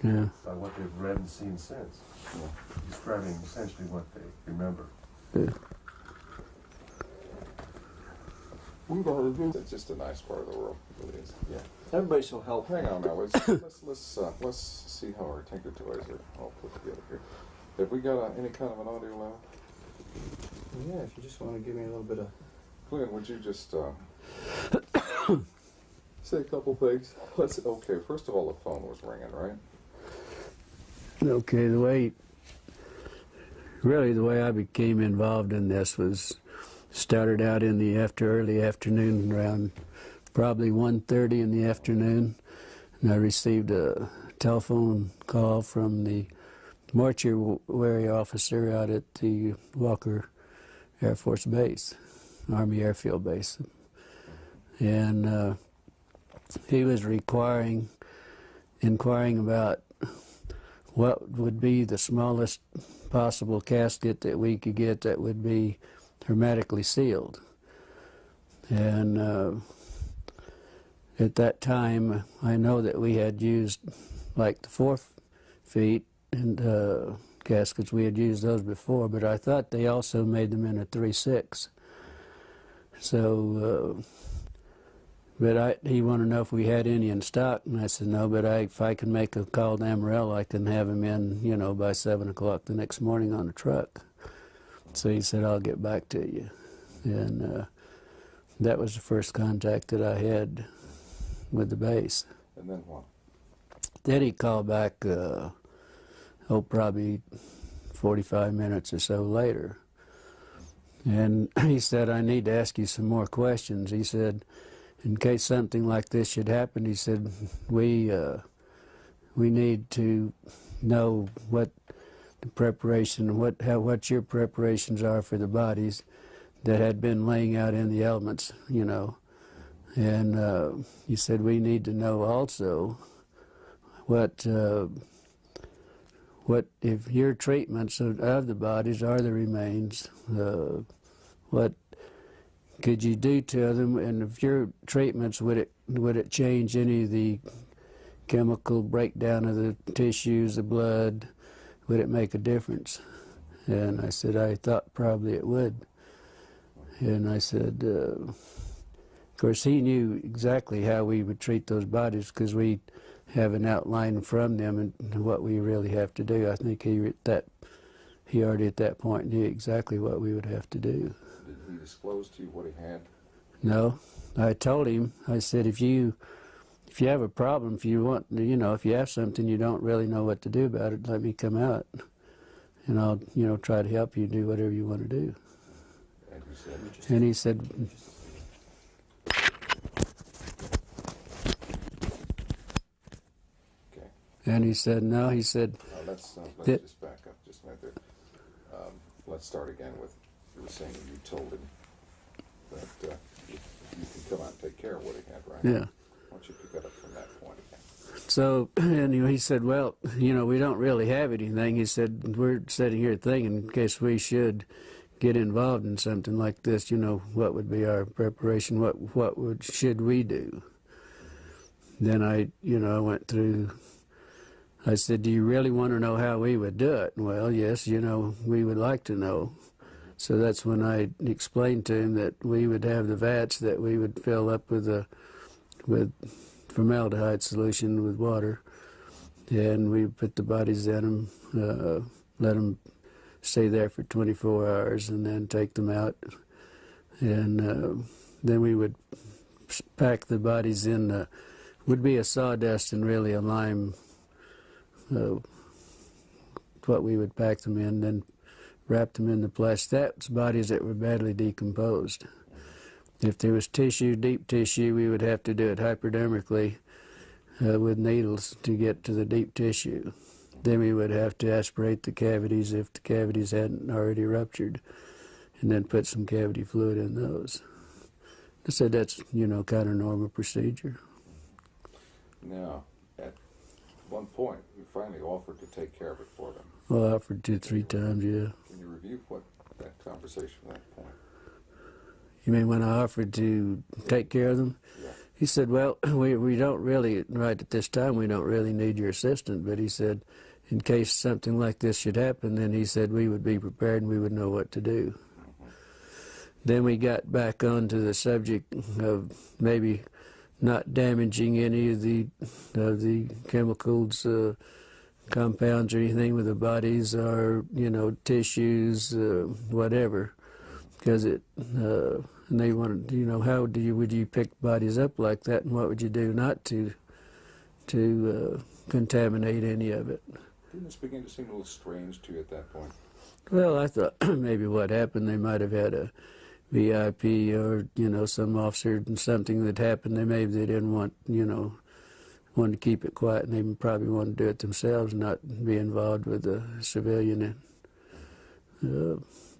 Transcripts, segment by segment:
by what they've read and seen since, describing essentially what they remember. Yeah. It's just a nice part of the world. It is. Yeah. Everybody's so helpful. Hang on now. Let's see how our Tinker Toys are all put together here. Have we got any kind of an audio level? Yeah, if you just want to give me a little bit of... Glenn, would you just say a couple things? Okay, first of all, the phone was ringing, right? Okay, the way I became involved in this was started out in the early afternoon, around probably 1:30 in the afternoon, and I received a telephone call from the mortuary officer out at the Walker Air Force Base, Army Airfield Base, and he was inquiring about what would be the smallest possible casket that we could get that would be hermetically sealed. And at that time, I know that we had used like the 4 feet and caskets. We had used those before, but I thought they also made them in a 3/6. So, but he wanted to know if we had any in stock, and I said no, but if I can make a call to Amarillo, I can have them in, by 7 o'clock the next morning on a truck. So he said, I'll get back to you. And that was the first contact that I had with the base. And then what? Then he called back, probably 45 minutes or so later. And he said, I need to ask you some more questions. He said, in case something like this should happen, he said, we need to know what the preparation, what your preparations are for the bodies that had been laying out in the elements, And he said, we need to know also what if your treatments of the bodies are the remains, what could you do to them, and if your treatments, would it change any of the chemical breakdown of the tissues, the blood? Would it make a difference? And I said, I thought probably it would. And I said, of course, he knew exactly how we would treat those bodies because we have an outline from them and what we really have to do. I think he already at that point knew exactly what we would have to do. Did he disclose to you what he had? No. I told him, I said, if you have a problem, if you want, if you have something you don't really know what to do about it, let me come out, and I'll, try to help you do whatever you want to do. And you said? And he said, okay. And he said, no, he said, let's just back up just a minute there. Let's start again with, you were saying you told him that you can come out and take care of what he had, right? Yeah. Why don't you pick it up from that point again? So, anyway, he said, well, we don't really have anything. He said, we're sitting here thinking in case we should get involved in something like this, what would be our preparation, should we do? Then I went through, I said, do you really want to know how we would do it? Well, yes, we would like to know. So that's when I explained to him that we would have the vats that we would fill up with formaldehyde solution with water, and we put the bodies in them, let them stay there for 24 hours, and then take them out. And then we would pack the bodies in, would be a sawdust and really a lime, what we would pack them in, then wrap them in the plastic. That's bodies that were badly decomposed. If there was tissue, deep tissue, we would have to do it hypodermically with needles to get to the deep tissue. Then we would have to aspirate the cavities if the cavities hadn't already ruptured, and then put some cavity fluid in those. I said that's, kind of normal procedure. Now, at one point, you finally offered to take care of it for them. Well, I offered 2-3 times, yeah. Can you review what that conversation at that point? You mean when I offered to take care of them? Yeah. he said, well, we don't really, right at this time, we don't really need your assistance, but he said, in case something like this should happen, then he said we would be prepared and we would know what to do. Then we got back onto the subject of maybe not damaging any of the chemicals, compounds or anything with the bodies, or tissues, whatever, because and they wanted, how would you pick bodies up like that, and what would you do not to contaminate any of it? Didn't this begin to seem a little strange to you at that point? Well, I thought maybe what happened, they might have had a VIP or, some officer and something that happened. They didn't want, wanted to keep it quiet, and they probably wanted to do it themselves, not be involved with the civilian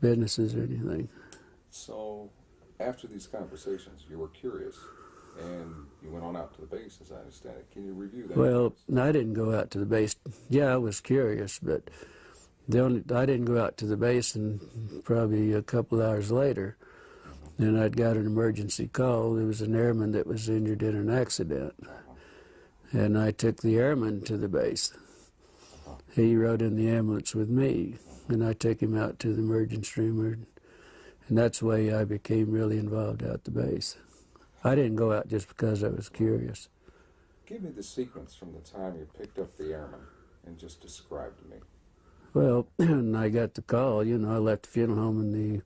businesses or anything. So, after these conversations, you were curious, and you went on out to the base, as I understand it. Can you review that? Well, I didn't go out to the base. Yeah, I was curious, but I didn't go out to the base, and probably a couple hours later, then I'd got an emergency call. There was an airman that was injured in an accident, and I took the airman to the base. He rode in the ambulance with me, and I took him out to the emergency room, and that's the way I became really involved out the base. I didn't go out just because I was curious. Give me the sequence from the time you picked up the airman and just describe to me. Well, when I got the call, I left the funeral home, and the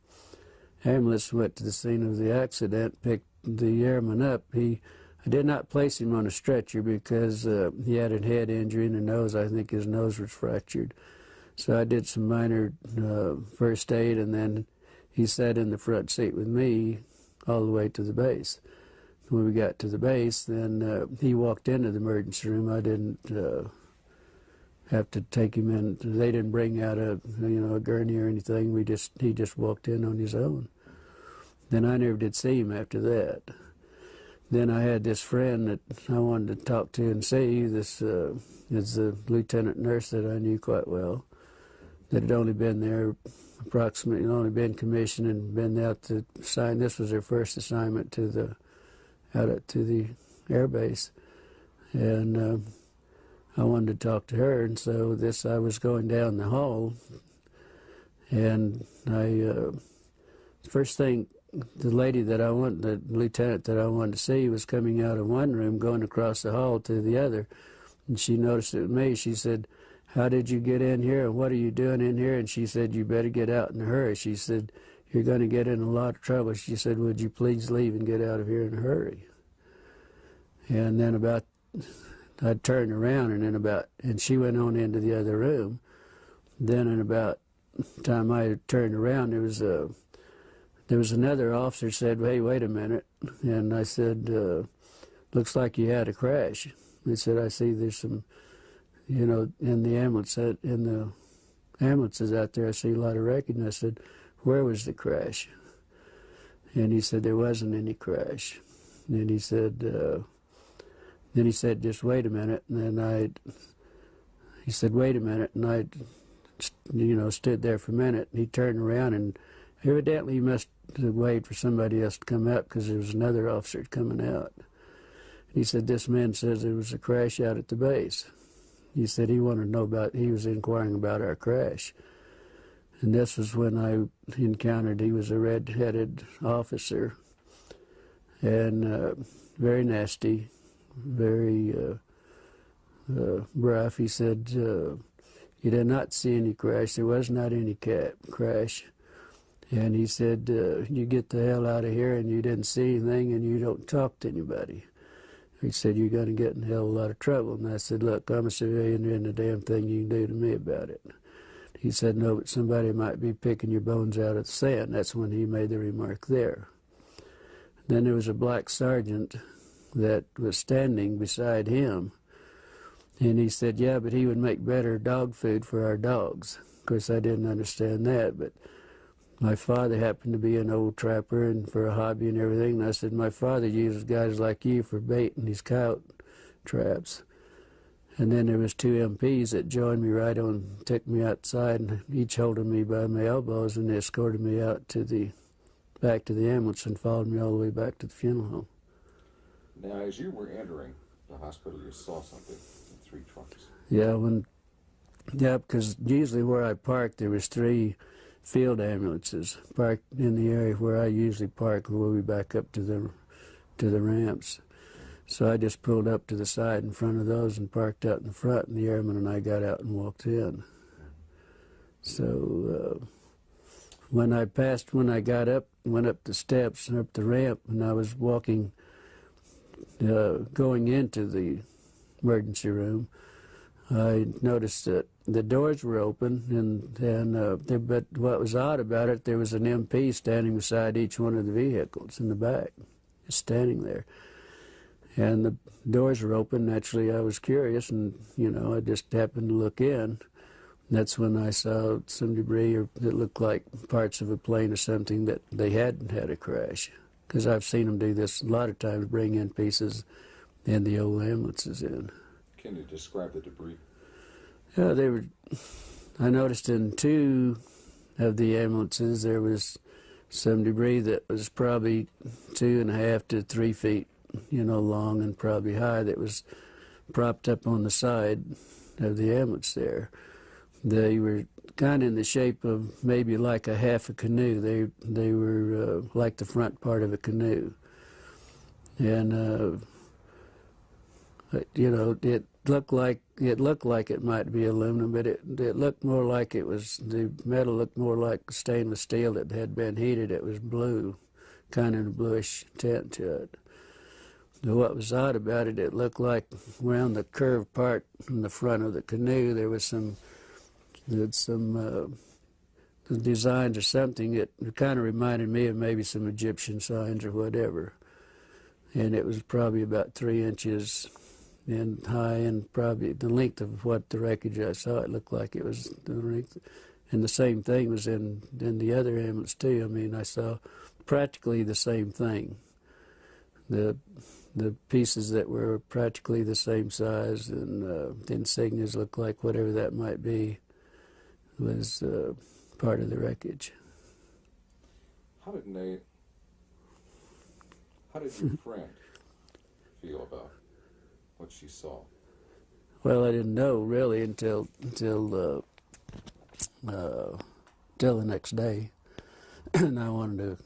ambulance went to the scene of the accident, picked the airman up. I did not place him on a stretcher because he had a head injury in the nose. I think his nose was fractured. So I did some minor first aid, and then he sat in the front seat with me all the way to the base. When we got to the base, then he walked into the emergency room. I didn't have to take him in. They didn't bring out a gurney or anything. He just walked in on his own. Then I never did see him after that. Then I had this friend that I wanted to talk to and see. This is a lieutenant nurse that I knew quite well, that had only been there approximately, only been commissioned and been out to sign. This was her first assignment out to the air base, and I wanted to talk to her. And so I was going down the hall, and first thing, the lieutenant that I wanted to see was coming out of one room, going across the hall to the other, and she noticed it was me. She said, "How did you get in here, and what are you doing in here?" And she said, "You better get out in a hurry." She said, "You're going to get in a lot of trouble." She said, "Would you please leave and get out of here in a hurry?" And then I turned around, and she went on into the other room. Then in about the time I turned around, there was another officer said, "Hey, wait a minute." And I said, "Looks like you had a crash." He said, "I see there's some, in the ambulances out there, I see a lot of wreckage." And I said, "Where was the crash?" And he said, "There wasn't any crash." And he said, "Just wait a minute." And then he said, "Wait a minute." And I, stood there for a minute. And he turned around, and evidently he must have waited for somebody else to come out, because there was another officer coming out. He said, "This man says there was a crash out at the base." He said he wanted to know he was inquiring about our crash. And this was when I encountered, he was a red-headed officer, and very nasty, very rough. He said, "You did not see any crash. There was not any crash." And he said, "You get the hell out of here, and you didn't see anything, and you don't talk to anybody." He said, "You're going to get in a hell of a lot of trouble." And I said, "Look, I'm a civilian. There isn't a damn thing you can do to me about it." He said, "No, but somebody might be picking your bones out of the sand." That's when he made the remark there. Then there was a black sergeant that was standing beside him, and he said, "Yeah, but he would make better dog food for our dogs." Of course, I didn't understand that, but my father happened to be an old trapper and for a hobby and everything. And I said, "My father uses guys like you for bait in these coyote traps." And then there was two MPs that joined me right on, took me outside, and each holding me by my elbows, and they escorted me out back to the ambulance and followed me all the way back to the funeral home. Now, as you were entering the hospital, you saw something in 3 trucks. Yeah, because usually where I parked, there was 3 field ambulances parked in the area where I usually park when we back up to the ramps. So I just pulled up to the side in front of those and parked out in the front, and the airman and I got out and walked in. So when I got up, went up the steps and up the ramp, and I was walking, going into the emergency room, I noticed that the doors were open, but what was odd about it, there was an MP standing beside each one of the vehicles in the back, just standing there. And the doors were open. Naturally, I was curious, and, I just happened to look in. That's when I saw some debris that looked like parts of a plane or something that they hadn't had a crash. Because I've seen them do this a lot of times, bring in pieces and the old ambulances in. Can you describe the debris? Yeah, I noticed in 2 of the ambulances there was some debris that was probably 2.5 to 3 feet, long and probably high, that was propped up on the side of the ambulance there. They were kind of in the shape of maybe like a half a canoe. They were like the front part of a canoe. And, it looked like it might be aluminum, but it looked more like the metal looked more like stainless steel that had been heated. It was blue, kind of a bluish tint to it. What was odd about it, it looked like around the curved part in the front of the canoe, there was some designs or something that kind of reminded me of maybe some Egyptian signs or whatever. And it was probably about 3 inches in high, and probably the length of what the wreckage I saw, it looked like it was the length. And the same thing was in the other ambulance too. I mean, I saw practically the same thing. The pieces that were practically the same size, and the insignias looked like whatever that might be was part of the wreckage. How did your friend feel about what she saw? Well, I didn't know really until the next day. And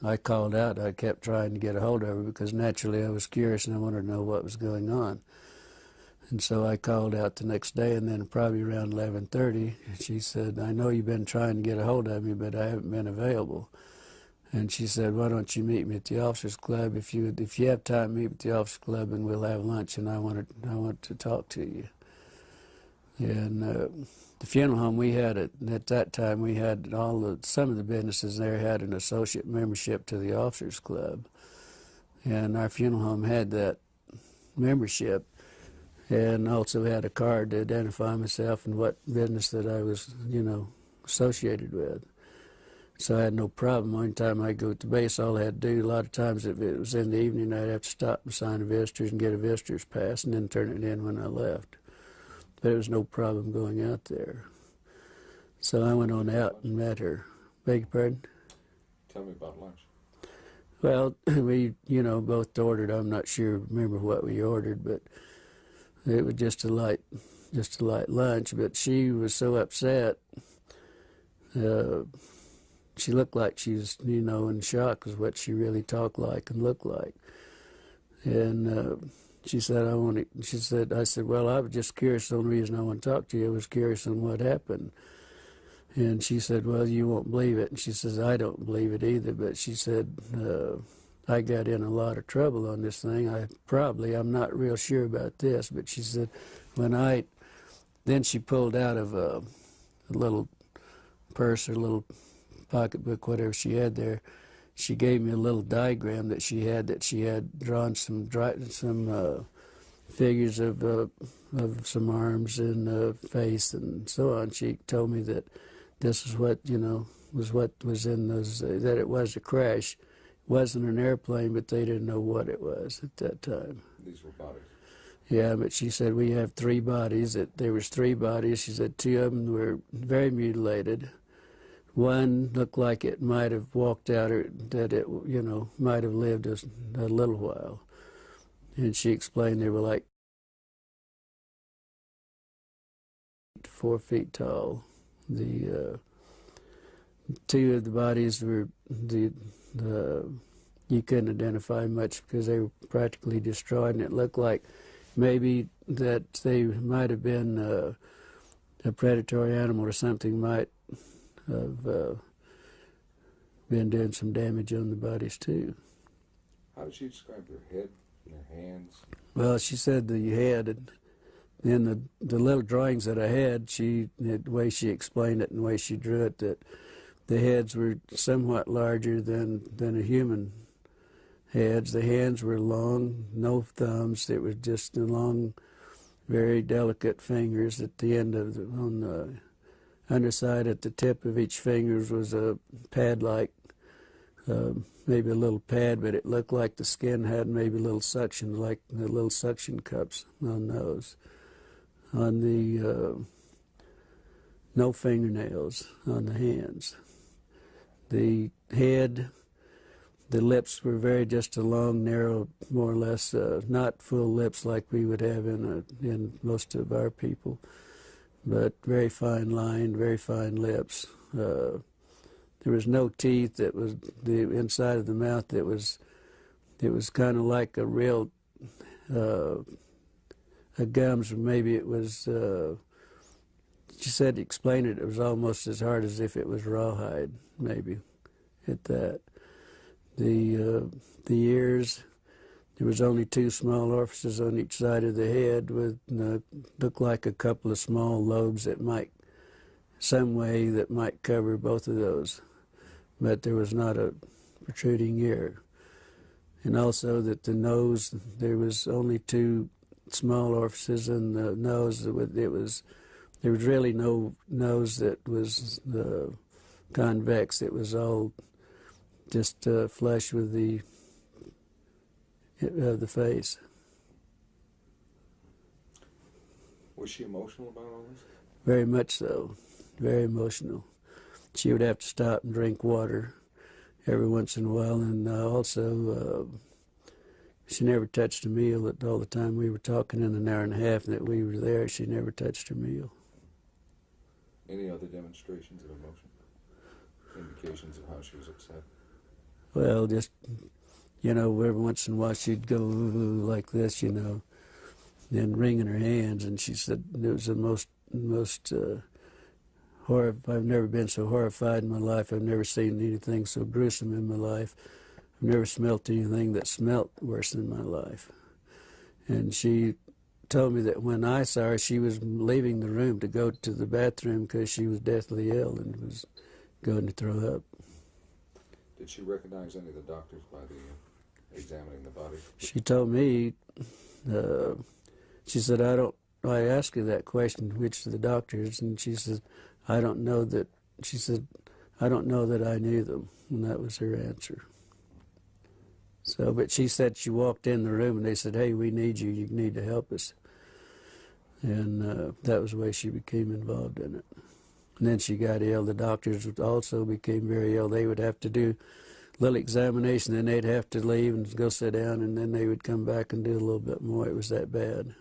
I called out. I kept trying to get a hold of her because naturally I was curious and I wanted to know what was going on. And so I called out the next day, and then probably around 11:30, she said, "I know you've been trying to get a hold of me, but I haven't been available." And she said, "Why don't you meet me at the officers club? If you have time, meet at the officers club, and we'll have lunch. And I want to talk to you." And the funeral home we had at that time, we had some of the businesses there had an associate membership to the officers club, and our funeral home had that membership, and also had a card to identify myself and what business that I was, associated with. So I had no problem. One time I'd go to base, all I had to do, a lot of times if it was in the evening, I'd have to stop and sign a visitor's and get a visitor's pass and then turn it in when I left. But there was no problem going out there. So I went on out and met her. Beg your pardon? Tell me about lunch. Well, we, both ordered. I'm not sure, remember what we ordered, but it was just a light lunch. But she was so upset. She looked like she was, in shock, is what she really talked like and looked like. And I said, "Well, I was just curious. The only reason I want to talk to you, I was curious on what happened." And she said, "Well, you won't believe it." And she says, "I don't believe it either." But she said, "I got in a lot of trouble on this thing. I'm not real sure about this." But she said, then she pulled out of a little purse or little pocketbook, whatever she had there. She gave me a little diagram that she had drawn some figures of some arms and face and so on. She told me that this is what was in those, that it was a crash. It wasn't an airplane, but they didn't know what it was at that time. These were bodies. Yeah, but she said we have 3 bodies. That there was 3 bodies. She said 2 of them were very mutilated. One looked like it might have walked out, or that it, might have lived a little while. And she explained they were like 4 feet tall. The two of the bodies were the you couldn't identify much because they were practically destroyed, and it looked like maybe that they might have been a predatory animal or something might have been doing some damage on the bodies too. How did she describe their head and their hands? Well, she said the head, in the little drawings that I had, the way she explained it and the way she drew it, that the heads were somewhat larger than a human heads. The hands were long, no thumbs. It was just the long, very delicate fingers at the end of on the underside at the tip of each fingers was a pad-like, maybe a little pad, but it looked like the skin had maybe a little suction, like the little suction cups on those. On the, no fingernails on the hands. The head, the lips were just a long, narrow, more or less, not full lips like we would have in most of our people, but very fine lined, very fine lips. There was no teeth. That was the inside of the mouth. It was kind of like a real a gums, or maybe it was. She said to explain it. It was almost as hard as if it was rawhide, maybe, at that. The ears. There was only 2 small orifices on each side of the head, with looked like a couple of small lobes that might, some way that might cover both of those, but there was not a protruding ear. And also that the nose, there was only 2 small orifices in the nose. There was really no nose that was convex. It was all just flush with the face. Was she emotional about all this? Very much so. Very emotional. She would have to stop and drink water every once in a while, and also she never touched a meal all the time we were talking in an hour and a half that we were there. She never touched her meal. Any other demonstrations of emotion? Indications of how she was upset? Well, just, every once in a while she'd go like this, then wringing her hands, and she said it was the most I've never been so horrified in my life. I've never seen anything so gruesome in my life. I've never smelt anything that smelt worse in my life. And she told me that when I saw her, she was leaving the room to go to the bathroom because she was deathly ill and was going to throw up. Did she recognize any of the doctors by the examining the body? She told me, she said, I asked her that question, which of the doctors, and she said, I don't know that I knew them, and that was her answer. So, but she said she walked in the room and they said, hey, we need you need to help us. And that was the way she became involved in it. And then she got ill. The doctors also became very ill. They would have to do a little examination, then they'd have to leave and go sit down, and then they would come back and do a little bit more. It was that bad.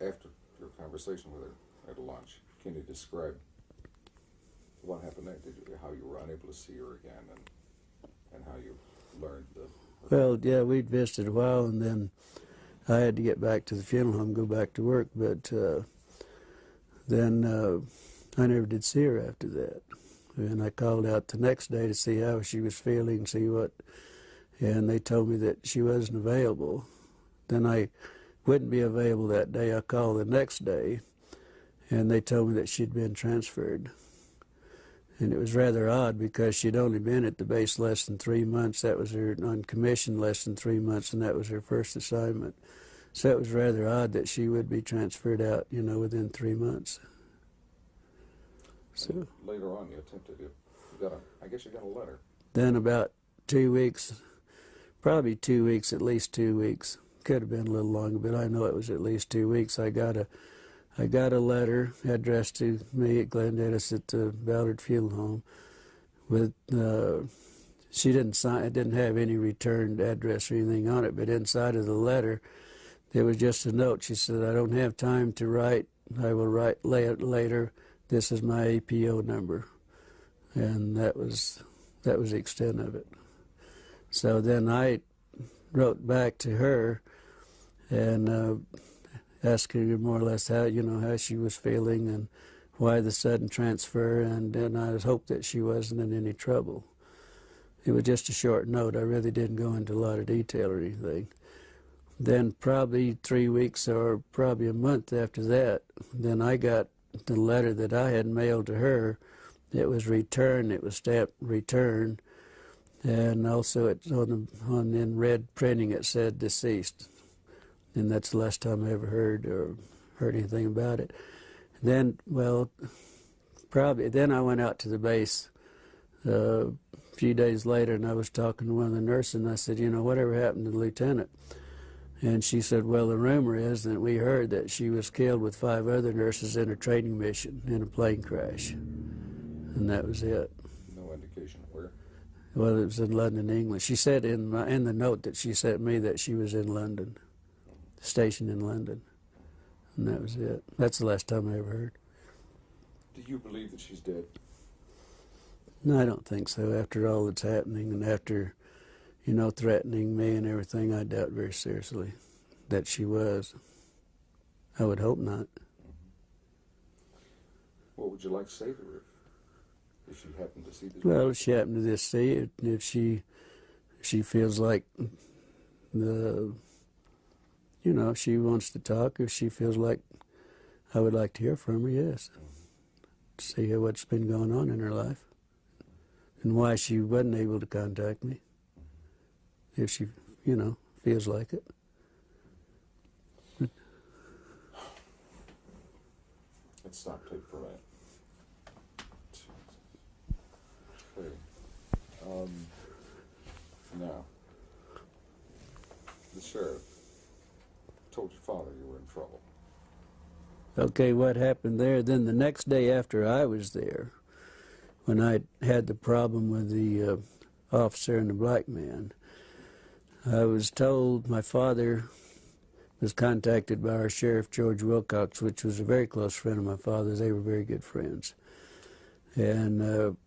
After your conversation with her at lunch, can you describe what happened there? How you were unable to see her again, and how you learned the... Well, yeah, we'd visited a while, and then I had to get back to the funeral home, go back to work, but then I never did see her after that. And I called out the next day to see how she was feeling, and they told me that she wasn't available. Then I wouldn't be available that day. I called the next day, and they told me that she'd been transferred. And it was rather odd because she'd only been at the base less than 3 months. That was her, on commission less than 3 months, and that was her first assignment. So it was rather odd that she would be transferred out, within 3 months. So later on, you attempted I guess you got a letter. Then about 2 weeks, probably 2 weeks, at least 2 weeks. Could have been a little longer, but I know it was at least 2 weeks. I got a letter addressed to me at Glendennis at the Ballard Funeral Home with she didn't sign. It didn't have any returned address or anything on it. But inside of the letter, there was just a note. She said, "I don't have time to write. I will write later. This is my APO number," and that was the extent of it. So then I wrote back to her and asked her more or less how she was feeling and why the sudden transfer, and then I hoped that she wasn't in any trouble. It was just a short note. I really didn't go into a lot of detail or anything. Then probably 3 weeks or probably a month after that, then I got the letter that I had mailed to her. It was returned. It was stamped return, and also it's in red printing it said deceased. And that's the last time I ever heard anything about it. Then, then I went out to the base a few days later, and I was talking to one of the nurses, and I said, whatever happened to the lieutenant? And she said, well, the rumor is that we heard that she was killed with 5 other nurses in a training mission in a plane crash. And that was it. No indication of where? Well, it was in London, England. She said in the note that she sent me that she was in London, stationed in London. And that was it. That's the last time I ever heard. Do you believe that she's dead? No, I don't think so. After all that's happening and after, threatening me and everything, I doubt very seriously that she was. I would hope not. What would you like to say to her if she happened to see this? Well, if she happened to just see it, if she feels like if she wants to talk, if she feels like I would like to hear from her, yes. See what's been going on in her life and why she wasn't able to contact me, if she, feels like it. Let's stop tape for a minute. Okay. Now, the sheriff told your father you were in trouble. Okay, what happened there? Then the next day after I was there, when I had the problem with the officer and the black man, I was told my father was contacted by our sheriff, George Wilcox, which was a very close friend of my father's. They were very good friends. And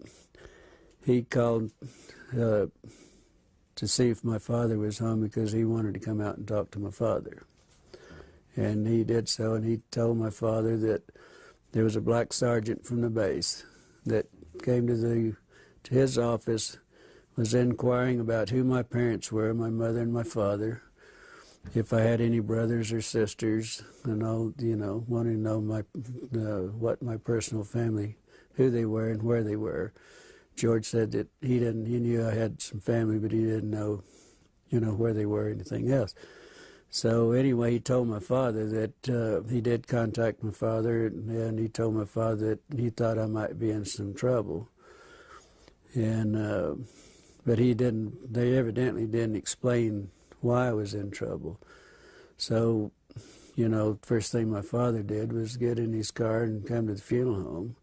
he called to see if my father was home because he wanted to come out and talk to my father. And he did so, and he told my father that there was a black sergeant from the base that came to his office, was inquiring about who my parents were, my mother and my father, if I had any brothers or sisters, and all, wanting to know what my personal family, who they were and where they were. George said that he knew I had some family, but he didn't know, where they were or anything else. So anyway, he told my father that he did contact my father, and he told my father that he thought I might be in some trouble. And but they evidently didn't explain why I was in trouble. So, first thing my father did was get in his car and come to the funeral home.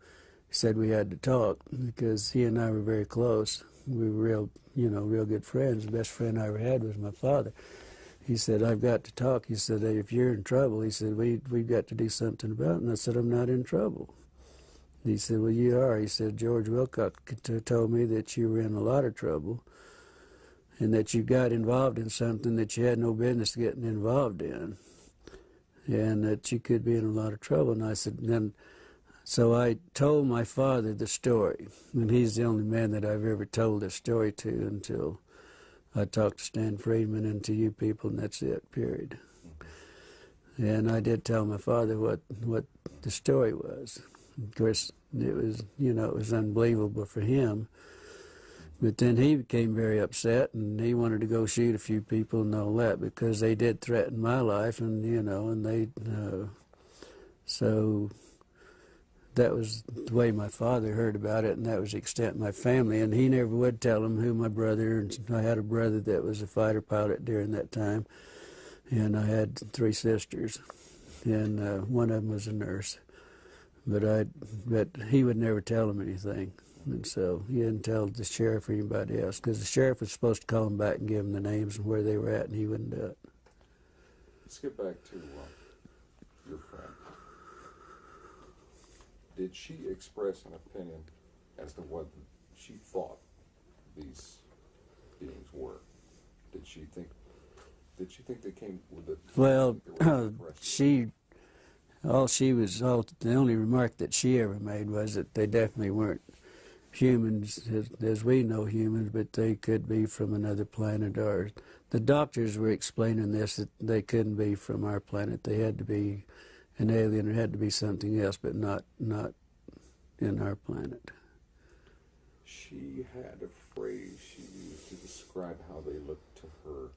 He said we had to talk because he and I were very close. We were real good friends. The best friend I ever had was my father. He said, I've got to talk. He said, if you're in trouble, he said, we've got to do something about it. And I said, I'm not in trouble. He said, well, you are. He said, George Wilcox told me that you were in a lot of trouble and that you got involved in something that you had no business getting involved in and that you could be in a lot of trouble. And I said, so I told my father the story, and he's the only man that I've ever told this story to until I talked to Stan Friedman and to you people, and that's it, period. And I did tell my father what the story was. Of course, it was, it was unbelievable for him. But then he became very upset, and he wanted to go shoot a few people and all that because they did threaten my life, and, and they, so that was the way my father heard about it, and that was the extent of my family. And he never would tell him who my brother, and I had a brother that was a fighter pilot during that time, and I had 3 sisters, and one of them was a nurse. But he would never tell him anything. And so he didn't tell the sheriff or anybody else, because the sheriff was supposed to call him back and give him the names and where they were at, and he wouldn't do it. Let's get back to your friend. Did she express an opinion as to what she thought these beings were? Did she think they came with it? Well, the only remark that she ever made was that they definitely weren't humans as we know humans, but they could be from another planet. Or the doctors were explaining this, that they couldn't be from our planet. They had to be an alien, or had to be something else, but not in our planet. She had a phrase she used to describe how they looked to her.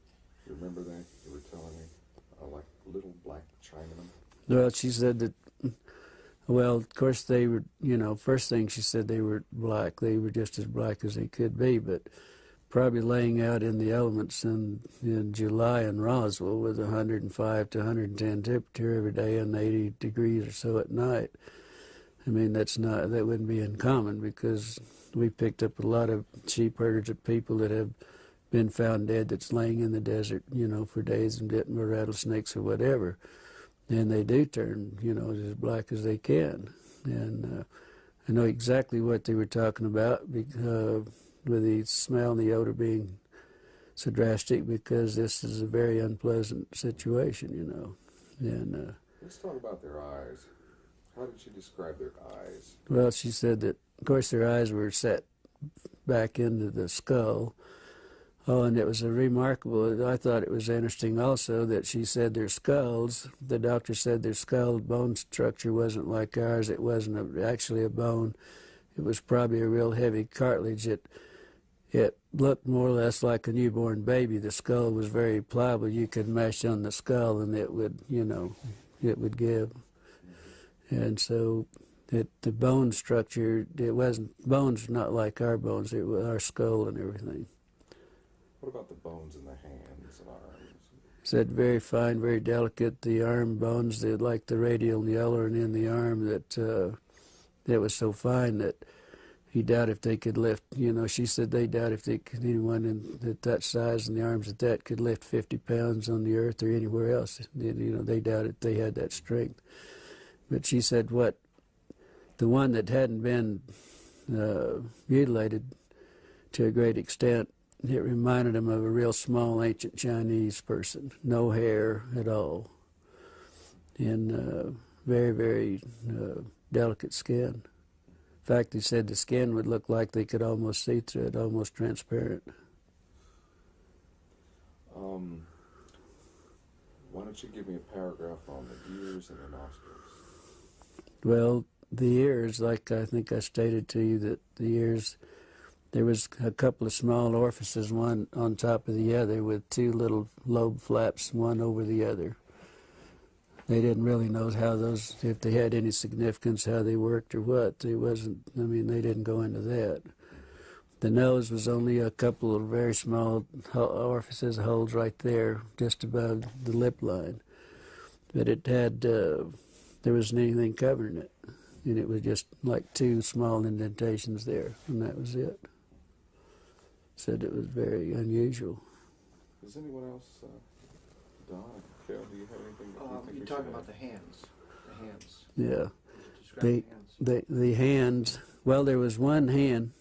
You remember that? You were telling me? Like little black Chinamen? Well, she said that, well, of course they were, first thing she said they were black. They were just as black as they could be, but probably laying out in the elements in July in Roswell with 105 to 110 temperature every day and 80 degrees or so at night. I mean, that wouldn't be uncommon, because we picked up a lot of sheep herders of people that have been found dead that's laying in the desert, for days and bitten by rattlesnakes or whatever. And they do turn, as black as they can. And I know exactly what they were talking about, with the smell and the odor being so drastic, because this is a very unpleasant situation, And let's talk about their eyes. How did she describe their eyes? Well, she said that, of course, their eyes were set back into the skull. Oh, and it was I thought it was interesting also that she said their skulls, the doctor said their skull bone structure wasn't like ours. It wasn't actually a bone. It was probably a real heavy cartilage. It looked more or less like a newborn baby. The skull was very pliable. You could mash on the skull and it would, it would give. And so the bone structure, bones not like our bones. It was our skull and everything. What about the bones in the hands and arms? Said very fine, very delicate. The arm bones, like the radial and the ulnar and in the arm, that was so fine that he doubted if they could lift. She said they doubt if anyone at that size and the arms at that could lift 50 pounds on the earth or anywhere else. They doubted they had that strength. But she said the one that hadn't been mutilated to a great extent, it reminded him of a real small ancient Chinese person, no hair at all, and very, very delicate skin. In fact, he said the skin would look like they could almost see through it, almost transparent. Why don't you give me a paragraph on the ears and the nostrils? Well, the ears, like I think I stated to you, that the ears, there was a couple of small orifices, one on top of the other, with two little lobe flaps, one over the other. They didn't really know if they had any significance, how they worked or what. They didn't go into that. The nose was only a couple of very small orifices, holes right there, just above the lip line. But it had, there wasn't anything covering it. And it was just like two small indentations there, and that was it. Said it was very unusual. Does anyone else, Don, Phil, do you have anything that you think you're talking about the hands. The hands. Yeah. Describe the hands. The hands, well, there was one hand.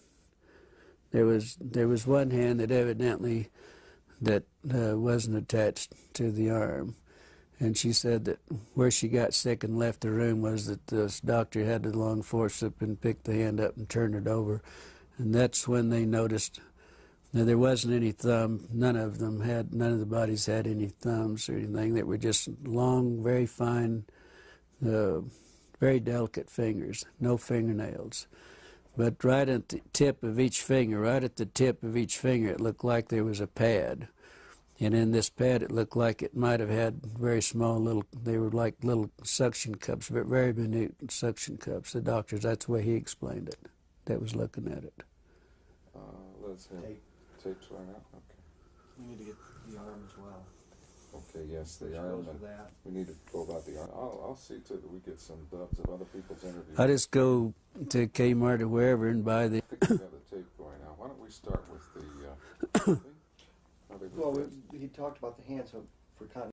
There was one hand that evidently wasn't attached to the arm. And she said that where she got sick and left the room was that this doctor had the long forceps and picked the hand up and turned it over. And that's when they noticed that there wasn't any thumb. None of the bodies had any thumbs or anything. They were just long, very fine, very delicate fingers, no fingernails. But right at the tip of each finger, it looked like there was a pad. And in this pad, it looked like it might have had very small they were like little suction cups, very minute suction cups. The doctors, that's the way he explained it, that was looking at it. Let's have tapes right now. Okay. We need to get the arm as well. Okay, yes, the Which arm. goes And with that. we need to go about the arm. I'll see to that we get some dubs of other people's interviews. I just go to Kmart or wherever and buy the. I think we have the tape going now. Why don't we start with the thing? How they were Well, dressed. he talked about the hands for continuity.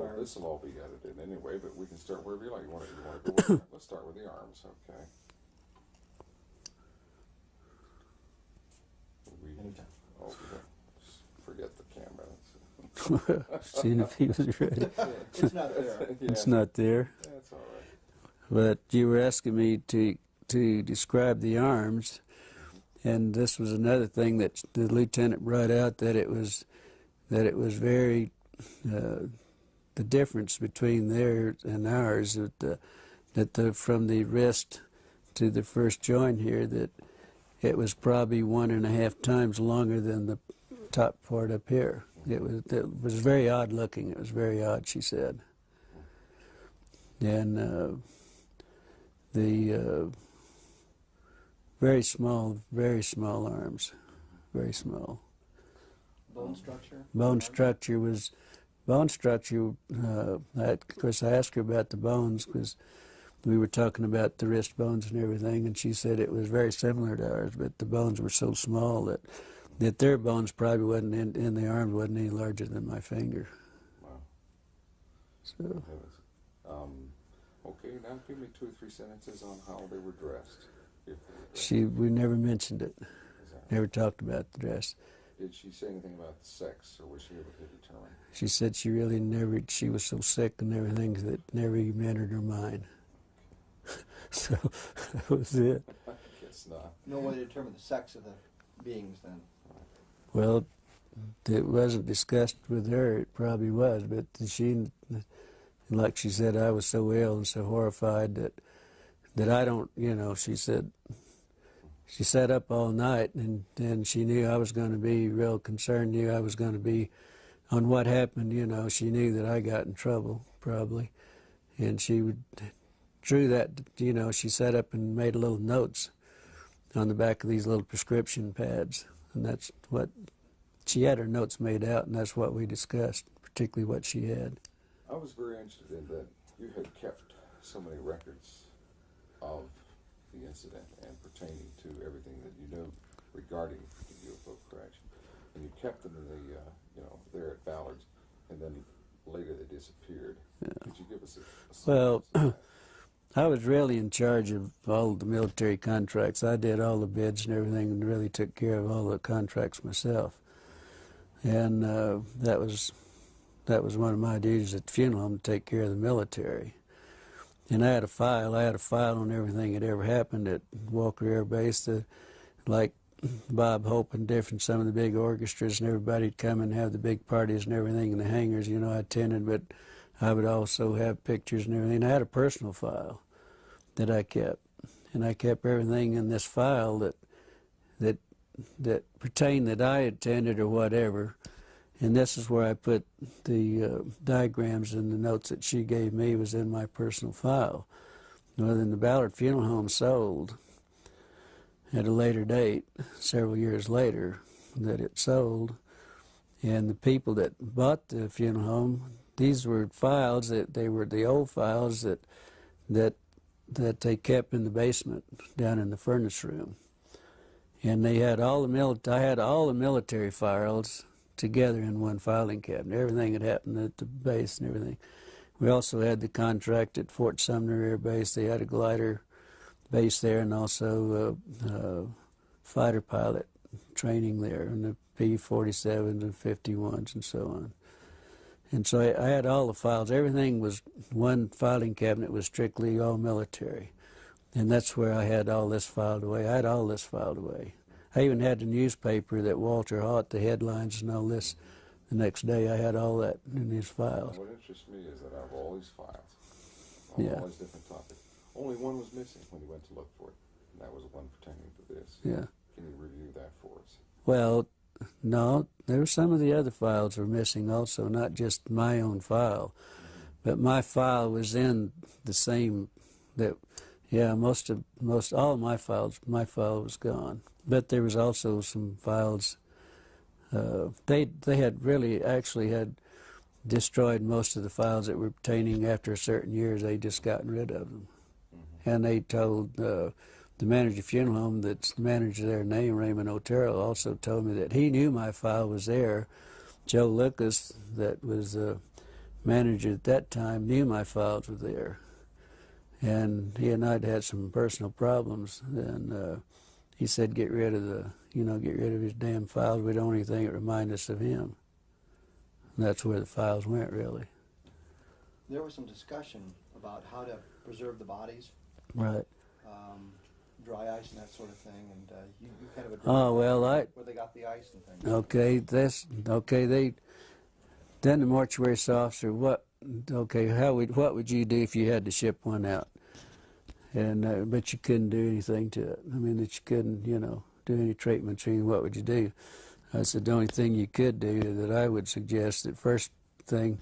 Well, this will all be edited anyway, but we can start wherever you like. You want to go with let's start with the arms, okay? Anytime. Oh, we don't forget the camera. Seeing if he was ready. It's not there. Yeah, It's not there. that's all right. But you were asking me to describe the arms, and this was another thing that the lieutenant brought out, that it was very the difference between theirs and ours, that from the wrist to the first joint here, that it was probably 1.5 times longer than the top part up here. It was very odd looking. It was very odd, she said. And the very small arms, very small. Bone structure? Bone structure, of course I asked her about the bones because we were talking about the wrist bones and everything, and she said it was very similar to ours, but the bones were so small that their bones probably wasn't in the arms wasn't any larger than my finger. Wow. So Okay, now give me 2 or 3 sentences on how they were dressed. If they were dressed. we never mentioned it, Is that- never talked about the dress. Did she say anything about the sex, or was she able to determine? She said she really never, she was so sick and everything that never even entered her mind. So that was it. I guess not. No way to determine the sex of the beings then. Well, it wasn't discussed with her. It probably was, but she, like she said, I was so ill and so horrified that I don't, she said, she sat up all night and she knew I was going to be real concerned, knew I was going to be on what happened, she knew that I got in trouble, probably. And she drew that, she sat up and made little notes on the back of these little prescription pads. And that's what, she had her notes made out, and that's what we discussed, particularly what she had. I was very interested in that you had kept so many records of the incident and pertaining to everything that you knew regarding the UFO crash. And you kept them in the, there at Ballard's, and then later they disappeared. Yeah. Could you give us a Well, of I was really in charge of all the military contracts. I did all the bids and everything and really took care of all the contracts myself. And that was one of my duties at the funeral home, to take care of the military. And I had a file on everything that ever happened at Walker Air Base, like Bob Hope and some of the big orchestras, and everybody'd come and have the big parties and everything in the hangars, I attended, but I would also have pictures and everything. I had a personal file that I kept, and I kept everything in this file that pertained that I attended or whatever. And this is where I put the diagrams and the notes that she gave me was in my personal file. Well, then the Ballard Funeral Home sold at a later date, several years later, that it sold. And the people that bought the funeral home, these were files they were the old files that they kept in the basement down in the furnace room. And they had I had all the military files together in one filing cabinet, everything that happened at the base and everything. We also had the contract at Fort Sumner Air Base. They had a glider base there, and also fighter pilot training there, and the P-47s and 51s and so on. And so I had all the files. Everything was one filing cabinet, was strictly all military. And that's where I had all this filed away. I had all this filed away. I even had the newspaper that Walter Haught, the headlines and all this. The next day I had all that in these files. What interests me is that out of all these files, all these different topics, only one was missing when you went to look for it, and that was one pertaining to this. Yeah. Can you review that for us? Well, no, there were some of the other files were missing also, not just my own file. But my file was in the same, all my file was gone. But there was also some files They had really actually had destroyed most of the files that were pertaining after a certain years. They just gotten rid of them. And they told the manager of funeral home, that's the manager there, name Raymond Otero, also told me that he knew my file was there. Joe Lucas, that was the manager at that time, knew my files were there. And he and I'd had some personal problems, and he said, get rid of his damn files. We don't want anything that remind us of him. And that's where the files went, really. There was some discussion about how to preserve the bodies. Right. Dry ice and that sort of thing, and you kind of addressed where they got the ice and things. Okay, then the mortuary officer, what would you do if you had to ship one out? And but you couldn't do anything to it. I mean, that you couldn't, do any treatments or anything. What would you do? I said the only thing you could do, that I would suggest, that first thing,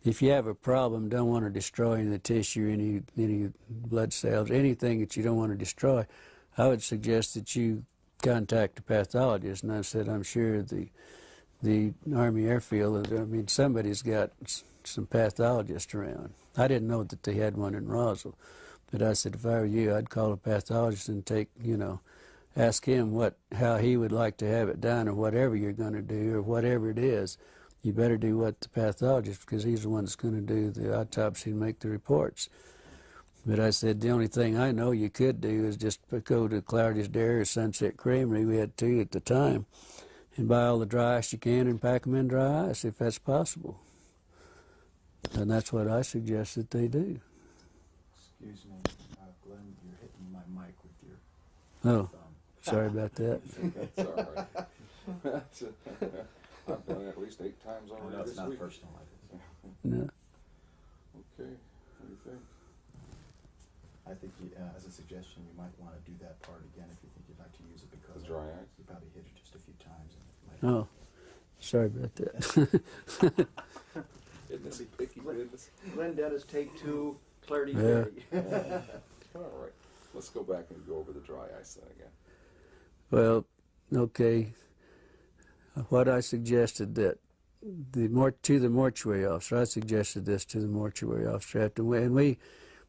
if you have a problem, don't want to destroy any of the tissue, any blood cells, anything that you don't want to destroy, I would suggest that you contact a pathologist. And I said, I'm sure the Army Airfield, somebody's got some pathologists around. I didn't know that they had one in Roswell, but I said, if I were you, I'd call a pathologist and ask him how he would like to have it done, or whatever you're going to do, or whatever it is. You better do what the pathologist, because he's the one that's going to do the autopsy and make the reports. But I said, the only thing I know you could do is just go to Clardy's Dairy or Sunset Creamery, we had 2 at the time, and buy all the dry ice you can and pack them in dry ice, if that's possible. And that's what I suggest that they do. Excuse me, Glenn, you're hitting my mic with your Oh, thumb. sorry about that. It's all right. I've done it at least 8 times already It's this not week. personal, I think. No. Okay, what do you think? I think, as a suggestion, you might want to do that part again if you think you'd like to use it, because The dry ice? you probably hit it just a few times. And it might Oh, sorry about that. Isn't this a picky business? Glenn Dennis, take 2, Clardy Yeah. Dairy. All right, let's go back and go over the dry ice then again. Well, okay. What I suggested that to the mortuary officer, I suggested this to the mortuary officer and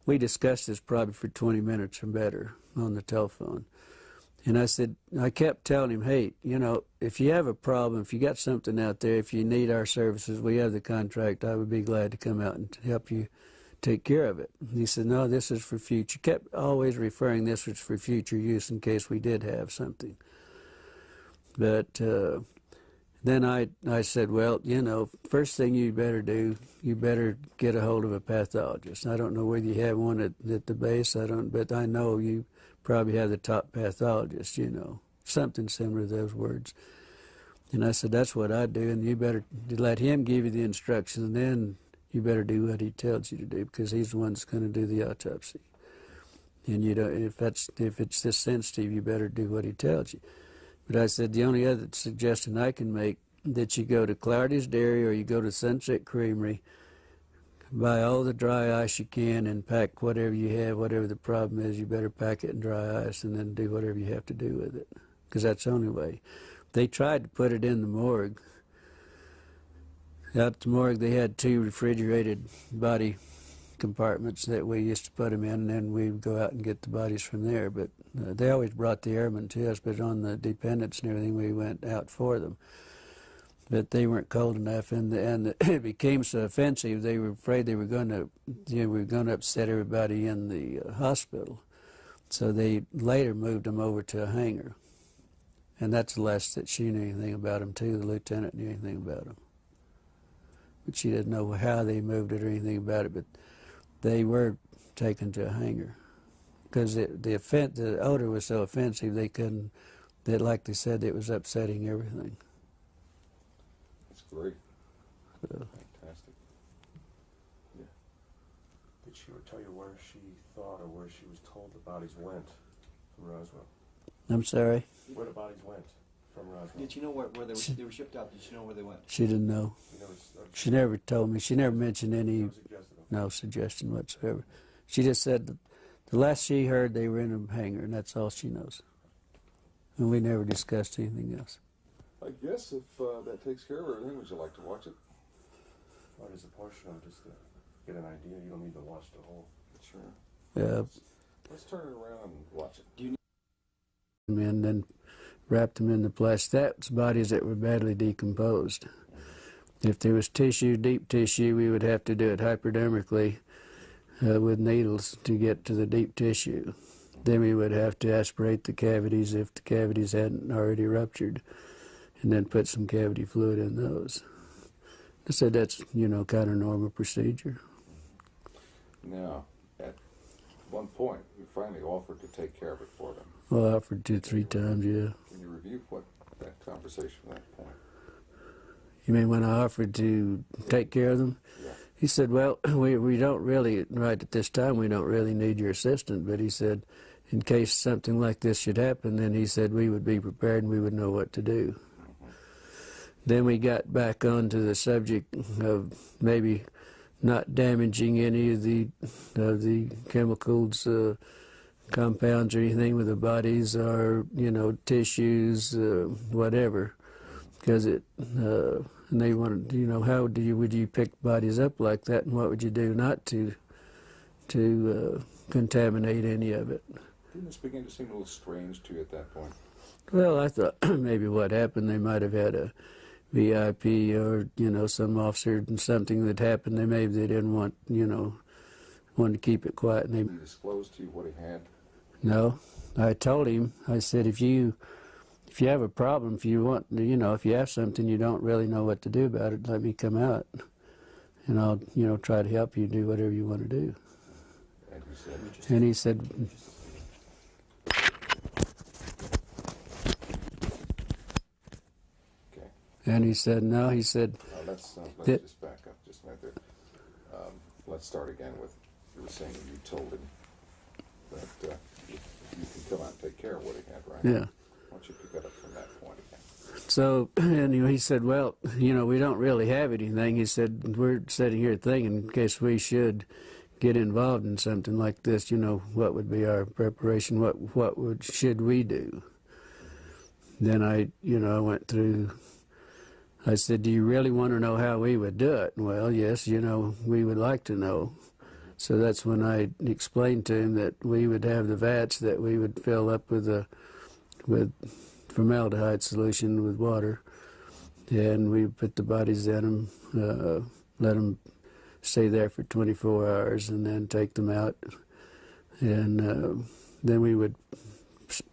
we discussed this probably for 20 minutes or better on the telephone. And I kept telling him, hey, if you have a problem, if you got something out there, if you need our services, we have the contract, I would be glad to come out and help you take care of it. And he said, no, this is for future. Kept always referring this was for future use in case we did have something. But then I said, well, first thing you better do, you better get a hold of a pathologist. I don't know whether you have one at the base, but I know you probably have the top pathologist, something similar to those words. And I said, that's what I do, and you better let him give you the instructions, and then you better do what he tells you to do, because he's the one that's going to do the autopsy. And if it's this sensitive, you better do what he tells you. But I said, the only other suggestion I can make, that you go to Clardy's Dairy or you go to Sunset Creamery, buy all the dry ice you can and pack whatever you have, whatever the problem is, you better pack it in dry ice and then do whatever you have to do with it, because that's the only way. They tried to put it in the morgue. Out at the morgue, they had 2 refrigerated body compartments that we used to put them in, and then we would go out and get the bodies from there. But they always brought the airmen to us, but on the dependents and everything, we went out for them. But they weren't cold enough, and it became so offensive. They were afraid they were going to upset everybody in the hospital. So they later moved them over to a hangar, and that's the last that she knew anything about them too. The lieutenant knew anything about them, but she didn't know how they moved it or anything about it. But they were taken to a hangar because the odor was so offensive they couldn't. That, like they said, it was upsetting everything. That's great. So, Fantastic. Yeah. Did she ever tell you where she thought or where she was told the bodies went from Roswell? I'm sorry. Where the bodies went from Roswell? Did you know where they were shipped out? Did you know where they went? She didn't know. You never, She never told me. She never mentioned any. never suggested them. No suggestion whatsoever. She just said that the last she heard they were in a hangar, and that's all she knows. And we never discussed anything else. I guess if that takes care of everything, would you like to watch it? Or just a portion of it, just to get an idea. You don't need to watch the whole. Sure. Yeah. Let's turn it around and watch it. And then wrapped them in the plastic. That's bodies that were badly decomposed. If there was tissue, deep tissue, we would have to do it hypodermically with needles to get to the deep tissue. Then we would have to aspirate the cavities if the cavities hadn't already ruptured, and then put some cavity fluid in those. I said that's, you know, kind of normal procedure. Now, at one point, you finally offered to take care of it for them. Well, I offered 2-3 times, yeah. Can you review what that conversation at that point? You mean when I offered to take care of them? Yeah. He said, well, we don't really, right at this time, we don't really need your assistance, but he said, in case something like this should happen, then he said we would be prepared and we would know what to do. Then we got back onto the subject of maybe not damaging any of the chemicals, compounds or anything with the bodies, or, you know, tissues, whatever, because it. And they wanted, you know, how would you pick bodies up like that, and what would you do not to contaminate any of it? Didn't this begin to seem a little strange to you at that point? Well, I thought maybe what happened, they might have had a VIP or, you know, some officer and something that happened. Maybe they didn't want, you know, wanted to keep it quiet. And Did he disclose to you what he had? No, I told him, I said, if you have a problem, if you want, you know, if you have something you don't really know what to do about it, let me come out, and I'll, you know, try to help you do whatever you want to do. And you said, And he said, okay. and he said, no, he said, Let's just back up just a minute there. Let's start again with, you were saying you told him that you can come out and take care of what he had, right? yeah. Why don't you pick it up from that point again? So, and he said, well, you know, we don't really have anything. He said, we're sitting here thinking in case we should get involved in something like this, you know, what would be our preparation? Should we do? Then I went through, I said, do you really want to know how we would do it? Well, yes, you know, we would like to know. So that's when I explained to him that we would have the vats that we would fill up with formaldehyde solution with water, and we put the bodies in them, let them stay there for 24 hours, and then take them out. And then we would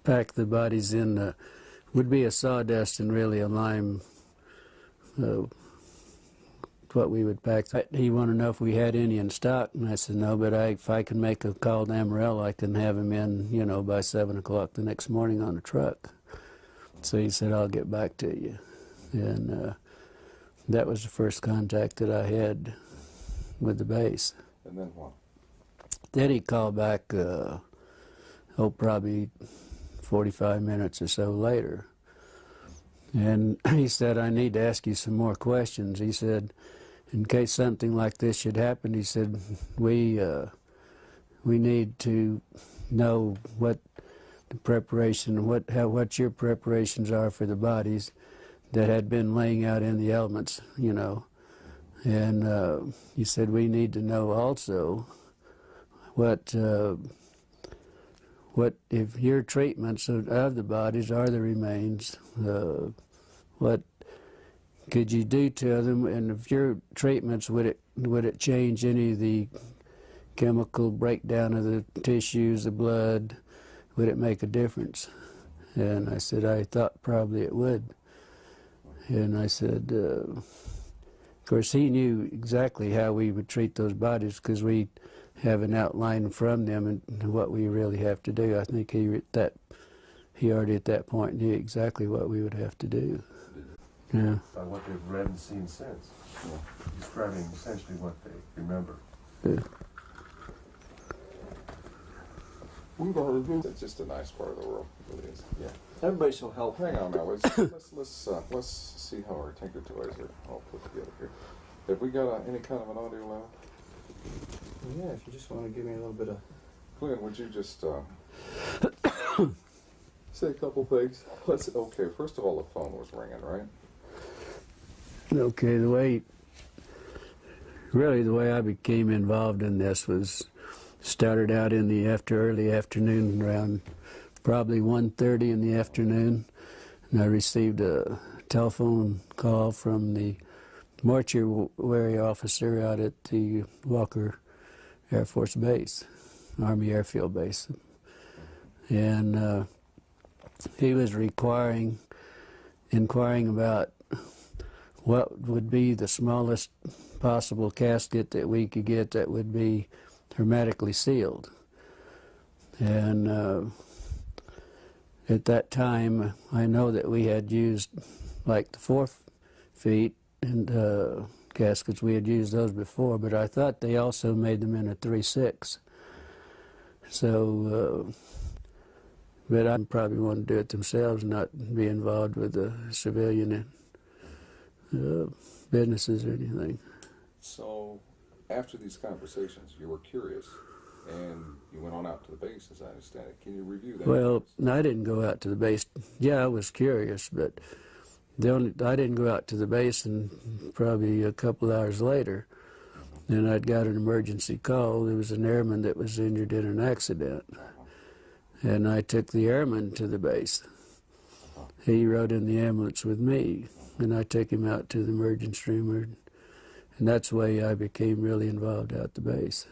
pack the bodies in, would be a sawdust and really a lime, what we would pack. He wanted to know if we had any in stock, and I said no, but if I can make a call to Amarillo, I can have them in, you know, by 7 o'clock the next morning on a truck. So he said, I'll get back to you. And that was the first contact that I had with the base. And then what? Then he called back, probably 45 minutes or so later. And he said, I need to ask you some more questions. He said, in case something like this should happen, he said, we need to know what the preparation, what your preparations are for the bodies that had been laying out in the elements, you know. And he said, we need to know also what if your treatments of the bodies are the remains, what could you do to them, and if your treatments, would it change any of the chemical breakdown of the tissues, the blood? Would it make a difference? And I said, I thought probably it would. And I said, of course, he knew exactly how we would treat those bodies because we have an outline from them and what we really have to do. I think he already at that point knew exactly what we would have to do. Yeah. By what they've read and seen since. Yeah. Describing essentially what they remember. Yeah. It's just a nice part of the world. It really is. Yeah. Everybody's so helpful. Hang on now. Let's see how our Tinker Toys are all put together here. Have we got any kind of an audio level? Yeah, if you just want to give me a little bit of... Clint, would you just Say a couple things. Okay, first of all, the phone was ringing, right? Okay, the way I became involved in this was started out in the early afternoon, around probably 1:30 in the afternoon, and I received a telephone call from the mortuary officer out at the Walker Air Force Base, Army Airfield Base, and he was inquiring about what would be the smallest possible casket that we could get that would be hermetically sealed. And at that time, I know that we had used like the 4 feet and caskets. We had used those before, but I thought they also made them in a 3/6. So, but I probably want to do it themselves, not be involved with the civilian businesses or anything. So, after these conversations, you were curious, and you went on out to the base, as I understand it. Can you review that? Well, I didn't go out to the base. Yeah, I was curious, but I didn't go out to the base, and probably a couple hours later, then I'd got an emergency call. There was an airman that was injured in an accident, and I took the airman to the base. He rode in the ambulance with me, and I took him out to the emergency room, and that's the way I became really involved out at the base.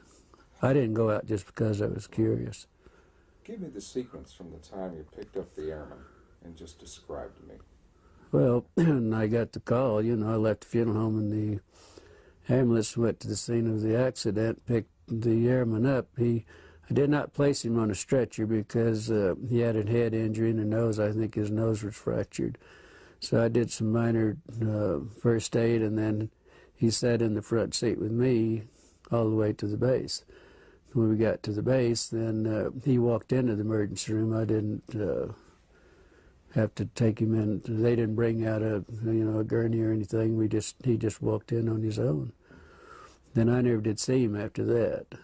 I didn't go out just because I was curious. Give me the sequence from the time you picked up the airman and just describe to me. Well, when I got the call, I left the funeral home, and the ambulance went to the scene of the accident, picked the airman up. I did not place him on a stretcher because he had a head injury in the nose. I think his nose was fractured. So I did some minor first aid, and then he sat in the front seat with me all the way to the base. When we got to the base, then he walked into the emergency room. I didn't have to take him in. They didn't bring out a gurney or anything. He just walked in on his own. Then I never did see him after that.